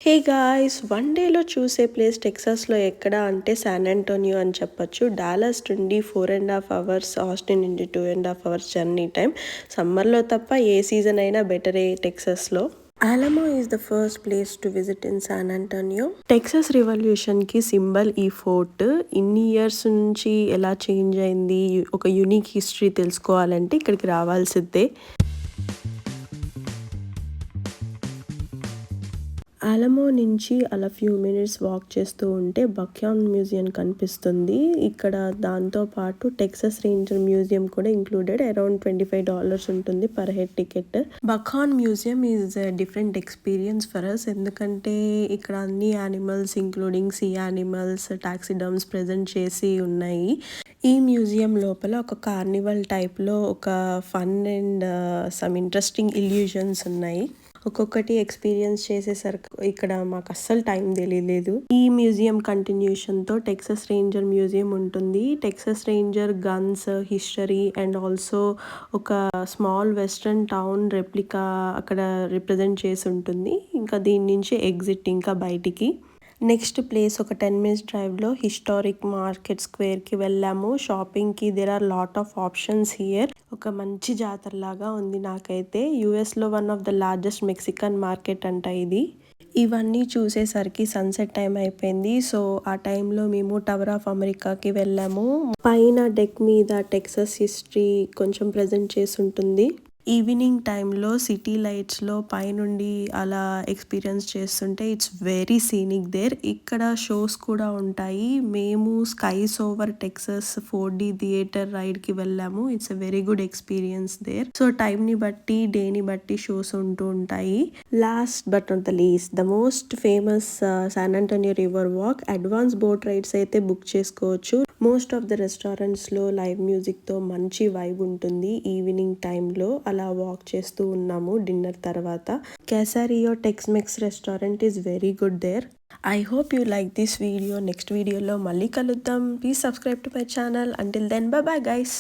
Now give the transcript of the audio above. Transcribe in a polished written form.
Hey guys! One డేలో చూసే place టెక్సాస్‌లో ఎక్కడ అంటే శాన్ ఆంటోనియో అని చెప్పొచ్చు. డాలస్ నుండి 4½ అవర్స్, ఆస్టిన్ నుండి 2½ అవర్స్ జర్నీ టైమ్. సమ్మర్‌లో తప్ప ఏ సీజన్ అయినా బెటరే టెక్సాస్‌లో. Alamo is the first place to visit in San Antonio. Texas రివల్యూషన్‌కి సింబల్ ఈ ఫోర్ట్. ఇన్ని ఇయర్స్ నుంచి ఎలా చేంజ్ అయింది, ఒక యూనిక్ హిస్టరీ తెలుసుకోవాలంటే ఇక్కడికి రావాల్సిందే. ఆలమో నుంచి అలా ఫ్యూ మినిట్స్ వాక్ చేస్తూ ఉంటే బక్యాన్ మ్యూజియం కనిపిస్తుంది. ఇక్కడ దాంతో పాటు టెక్సాస్ రేంజర్ మ్యూజియం కూడా ఇంక్లూడెడ్. అరౌండ్ $25 ఉంటుంది per head ticket. Buckhorn museum is different experience for us. ఎందుకంటే ఇక్కడ అన్ని యానిమల్స్ ఇంక్లూడింగ్ సీ యానిమల్స్, టాక్సిడమ్స్ ప్రెజెంట్ చేసి ఉన్నాయి. ఈ మ్యూజియం లోపల ఒక కార్నివల్ టైప్లో ఒక fun and some interesting illusions ఉన్నాయి. ఒక్కొక్కటి ఎక్స్పీరియన్స్ చేసేసరికి ఇక్కడ మాకు అస్సలు టైం తెలియలేదు. ఈ మ్యూజియం కంటిన్యూషన్తో టెక్సాస్ రేంజర్ మ్యూజియం ఉంటుంది. Texas ranger guns history and also ఒక స్మాల్ వెస్ట్రన్ టౌన్ రెప్లికా అక్కడ రిప్రజెంట్ చేసి ఉంటుంది. ఇంకా దీని నుంచి ఎగ్జిట్ ఇంకా బయటికి. నెక్స్ట్ ప్లేస్ ఒక 10 minutes డ్రైవ్లో హిస్టారిక్ మార్కెట్ స్క్వేర్కి వెళ్ళాము. షాపింగ్కి there are lot of options here. ఒక మంచి జాతరలాగా ఉంది నాకైతే. యూఎస్లో one of the largest Mexican market అంట ఇది. ఇవన్నీ చూసేసరికి సన్సెట్ టైం అయిపోయింది. సో ఆ టైంలో మేము టవర్ ఆఫ్ అమెరికాకి వెళ్ళాము. పైన డెక్ మీద టెక్సాస్ హిస్టరీ కొంచెం ప్రజెంట్ చేసి ఉంటుంది. ఈవినింగ్ టైంలో సిటీ లైట్స్లో పైనుండి అలా ఎక్స్పీరియన్స్ చేస్తుంటే ఇట్స్ వెరీ సీనిక్ దేర్. ఇక్కడ షోస్ కూడా ఉంటాయి. మేము skies over Texas 4D theatre రైడ్కి వెళ్ళాము. It's a very good experience there. So టైంని బట్టి డేని బట్టి షోస్ ఉంటూ ఉంటాయి. Last but not the least, the most famous San Antonio river walk. Advance boat rides అయితే బుక్ చేసుకోవచ్చు. మోస్ట్ ఆఫ్ ద రెస్టారెంట్స్లో లైవ్ మ్యూజిక్తో మంచి వైబ్ ఉంటుంది. ఈవినింగ్ టైంలో అలా వాక్ చేస్తూ ఉన్నాము డిన్నర్ తర్వాత. Casario Tex Mex restaurant is very good there. I hope you like this video. Next వీడియోలో మళ్ళీ కలుద్దాం. Please subscribe to my channel. Until then bye bye guys.